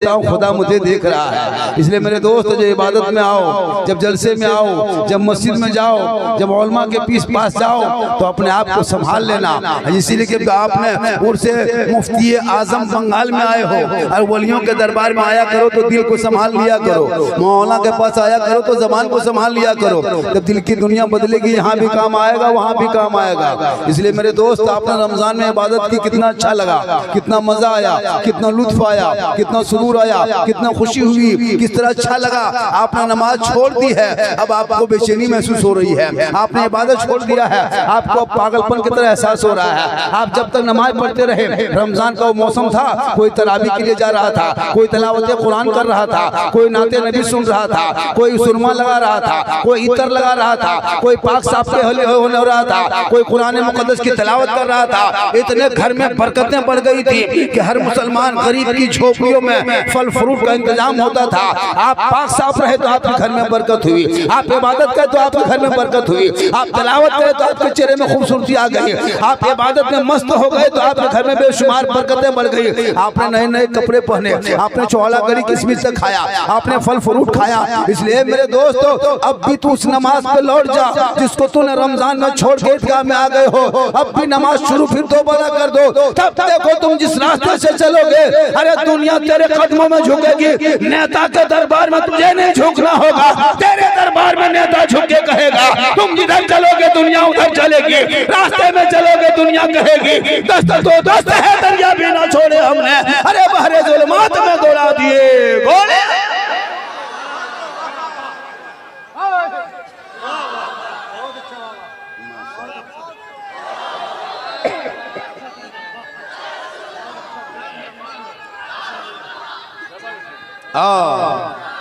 खुदा मुझे देख रहा है। इसलिए मेरे दोस्त, जो इबादत में आओ, जब जलसे में आओ, जब मस्जिद में जाओ, जब उलमा के पास जाओ, तो अपने आप को संभाल लेना। इसीलिए कि आपने उर्से मुफ्ती आजम बंगाल में आए हो और वलियों के दरबार में आया करो तो दिल को संभाल लिया करो, मौलाना के पास आया करो तो जबान को संभाल लिया करो। जब दिल की दुनिया बदलेगी, यहाँ भी काम आएगा, वहाँ भी काम आएगा। इसलिए मेरे दोस्त, आपने रमजान में इबादत की, कितना अच्छा लगा, कितना मजा आया, कितना लुत्फ आया, कितना सुरूर आया, कितना खुशी हुई, किस तरह अच्छा लगा। आपने नमाज छोड़ दी है, अब आपको बेचैनी महसूस हो रही है। आपने इबादत छोड़ दिया है, आपको पागलपन की तरह एहसास हो रहा है। आप जब तक नमाज पढ़ते रहे, रमजान का वो मौसम था, कोई तरावी के लिए जा रहा था, कोई तिलावत कुरान कर रहा था, कोई नाते नबी सुन रहा था, कोई सुरमा लगा रहा था, कोई इतर लगा रहा था, कोई पाक साफ के होने हो रहा था, कोई कुरान मुकद्दस की तिलावत कर रहा था। इतने घर में बरकतें बढ़ गई थी कि हर मुसलमान गरीब की झोपड़ियों में फल फ्रूट का इंतजाम होता था। आप पाक साफ रहे तो आपके घर में बरकत हुई, आप इबादत करे तो आपके घर में बरकत हुई, आप तिलावत करे तो आपके चेहरे में खूबसूरती आ गई, आप इबादत में मस्त हो गए तो आपके घर में बेशुमार बरकतें बढ़ गई। आपने नए नए कपड़े पहने, आपने चौला करी किस्मिस से खाया, आपने फल फ्रूट खाया। इसलिए मेरे दोस्तों, अब भी तू उस नमाज पे लौट जा जिसको तूने रमजान में छोड़ के ईदगाह में आ गए हो। अब भी नमाज शुरू फिर दोबारा कर दो, तब देखो तुम जिस रास्ते से चलोगे, अरे दुनिया तेरे कदमों में झुकेगी। नेता के दरबार में तुझे नहीं झुकना होगा, तेरे दरबार में नेता झुक के कहेगा तुम जिधर चलोगे दुनिया उधर चलेगी, रास्ते में चलोगे दुनिया कहेगी दस्त तो दस्त है, दरिया भी ना छोड़े हमने, अरे बहरे जुल्मात में दौड़ा दिए घोड़े।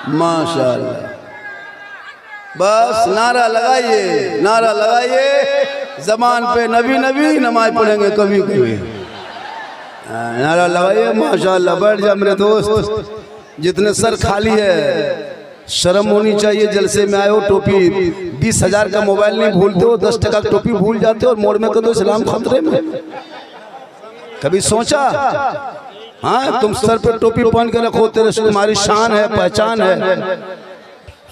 माशाअल्लाह, बस नारा लगाइए, नारा लगाइए, जबान पे नबी नबी, नमाज पढ़ेंगे कभी कभी, नारा लगाइए। माशाअल्लाह, बैठ जा मेरे दोस्त, जितने सर खाली है शर्म होनी चाहिए। जलसे में आए हो, टोपी 20,000 का मोबाइल नहीं भूलते हो, 10 टका टोपी भूल जाते हो और मोड़ में कर दो इस्लाम खतरे में। कभी सोचा? हाँ, तुम सर पे टोपी पहन के रखो, तेरे से तुम्हारी शान है, पहचान है।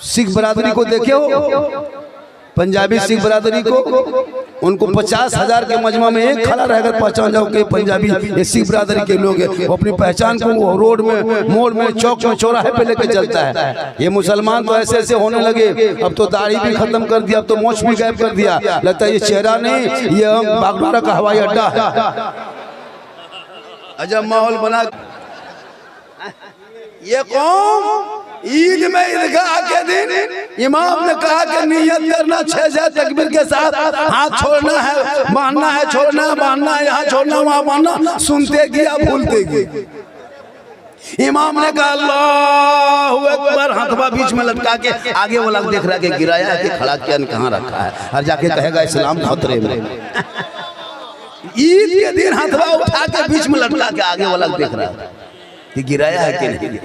सिख बरादरी को देखे हो, पंजाबी सिख बरादरी को, उनको 50,000 के मजमा में एक खड़ा रहकर पहचान जाओ कि पंजाबी ये सिख बरादरी के लोग हैं। वो अपनी पहचान को रोड में, मोड़ में, चौक में, चौराहे पे लेके चलता है। ये मुसलमान तो ऐसे ऐसे होने लगे, अब तो दाढ़ी भी खत्म कर दिया, अब तो मोछ भी गायब कर दिया। लगता है ये चेहरा नहीं, ये बागडोरा का हवाई अड्डा है। अजब माहौल बना। ये कौम ईद में ईदगाह के दिन इमाम ने कहा कि नियत करना 6 तकबीर के साथ, हाथ छोड़ना है, बांधना है, छोड़ना है, बांधना है, यहाँ छोड़ना वहाँ बांधना, सुनते गया भूलते गए। इमाम ने कहा अल्लाहु अकबर, हाथवा बीच में लटका के आगे वाला देख रहा है कि गिराया है कि खड़ा किया, कहाँ रखा है, और जाके कहेगा इस्लाम खतरे में। ईद के दिन हाथवा उठा के बीच में लटका के आगे वाला देख रहा है कि गिराया है कि नहीं।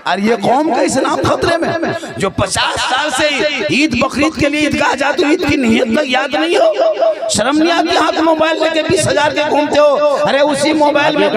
और ये कौम का इस्लाम खतरे में, जो 50 साल से ईद बकरीद के लिए ईदगाह जाते हो, ईद की नियत तक याद नहीं हो, शर्म नहीं आती? हाथ मोबाइल लेके 20,000 के घूमते हो। अरे उसी मोबाइल में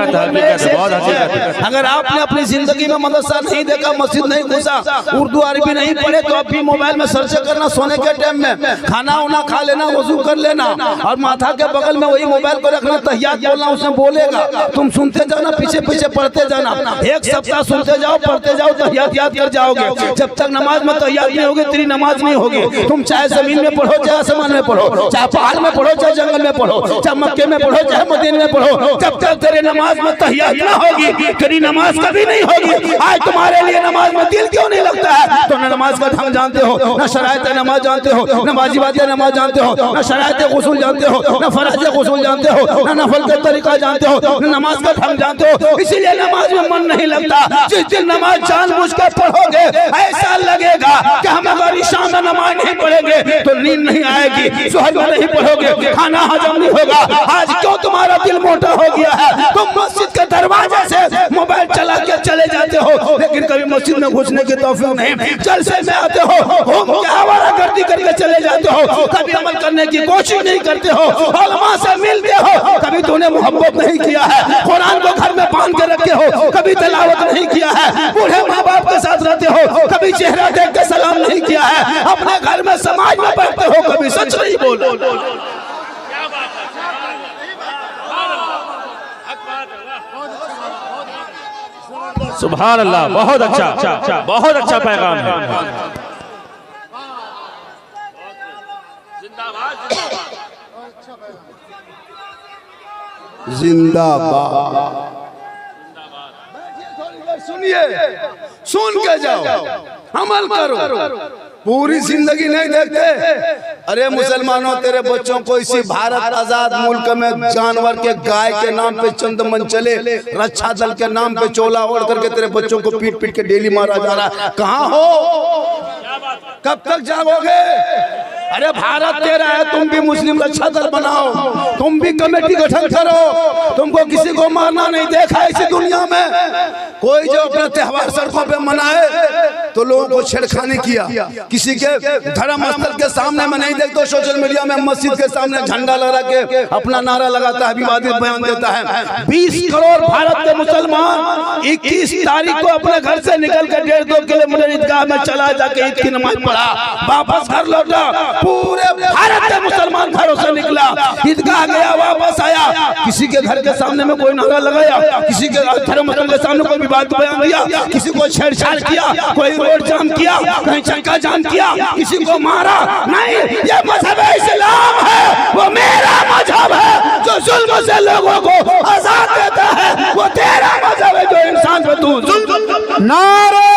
अगर आपने अपनी जिंदगी में मदरसा नहीं देखा, मस्जिद नहीं घुसा, उर्दू अरबी नहीं पढ़े, तो अभी मोबाइल में सर्च करना, सोने के टाइम में खाना उना खा लेना, वजू कर लेना और माथा के बगल में वही मोबाइल को रखना, तहियात बोलना, उसने बोलेगा, तुम सुनते जाना, पीछे पीछे पढ़ते जाना। 1 सप्ताह सुनते जाओ, पढ़ते जाओ, तहियात याद कर जाओगे। जब तक नमाज में तहियात नहीं होगी, तेरी नमाज नहीं होगी। तुम चाहे जमीन में पढ़ो, चाहे आसमान में पढ़ो, चाहे पहाड़ में पढ़ो, चाहे जंगल में पढ़ो, चाहे मक्के में पढ़ो, चाहे मदीने में पढ़ो, जब तक तेरे नमाज में तहियात ना होगी, तेरी नमाज कभी नहीं होगी। आज तुम्हारे लिए नमाज में दिल क्यों नहीं लगता है? तो न नमाज का ढंग जानते हो, न शरायत नमाज जानते हो, न वाजिबात नमाज जानते हो, न शरायत गुस्ल जानते हो, न फराज गुस्ल जानते हो, न नफल का तरीका जानते हो, न नमाज का ढंग जानते हो। इसीलिए नमाज में मन नहीं लगता। जिस दिन नमाज जानबूझ कर पढ़ोगे, ऐसा लगेगा कि हम अगर ईशा में नमाज नहीं पढ़ेंगे तो नींद नहीं आएगी, सुहर में नहीं पढ़ोगे, खाना हजम नहीं होगा। आज क्यों तुम्हारा दिल मोटा हो गया है? तुम मस्जिद के दरवाजे से मोबाइल चला के करके चले जाते हो, लेकिन कभी मस्जिद में घुसने की तौफीक नहीं। जलसे में आते हो, आवारागर्दी करके चले जाते हो, कभी अमल करने की कोशिश नहीं करते हो, उलमा से मिलते हो, कभी तूने मोहब्बत नहीं किया है, कुरान को घर में बांध के रखे हो, कभी तिलावत नहीं किया है, बूढ़े माँ बाप के साथ रहते हो, कभी चेहरा देख के सलाम नहीं किया है, अपने घर में समाज में बैठते हो, कभी सच नहीं बोलो। सुभान अल्लाह, बहुत अच्छा, बहुत अच्छा पैगाम है। जिंदाबाद। सुनिए, सुन के जाओ, अमल करो। पूरी जिंदगी नहीं देखते। अरे मुसलमानों, तेरे बच्चों को इसी भारत आजाद मुल्क में जानवर के गाय के नाम पे चंदमन चले, रक्षा दल के नाम पे चोला ओढ़ करके तेरे बच्चों को पीट पीट के डेली मारा जा रहा है। कहाँ हो? कब तक जागोगे? अरे भारत तेरा है, तुम भी मुस्लिम रक्षा दल बनाओ, तुम भी कमेटी गठन करो। तुमको किसी को मारना नहीं देखा इसी दुनिया में। कोई जो अपने त्योहार सड़कों पे मनाए तो लोगों को छेड़खानी किया, किसी के धर्म स्थल के सामने में नहीं देखते, सोशल मीडिया में मस्जिद के सामने झंडा लगा के अपना नारा लगाता है, विवादित बयान देता है। 20 करोड़ भारत के मुसलमान 21 तारीख को अपने घर से निकल कर 1.5-2 किलोमीटर ईदगाह में चला जाके ईद की नमाज पढ़ा, वापस घर लौटा। पूरे भारत के मुसलमान घरों से निकला, ईदगाह गया, वापस आया, किसी के घर के सामने में कोई नारा लगाया, किसी के धर्म स्थल के सामने कोई विवाद बयान दिया, किसी को छेड़छाड़ किया, कोई रोड जाम किया, कहीं चक्का जाम किया, किसी को मारा नहीं। ये मजहब इस्लाम है, वो मेरा मजहब है जो जुल्म से लोगों को आजाद देता है। वो तेरा मजहब है जो इंसान पे तू जुल्म। नारे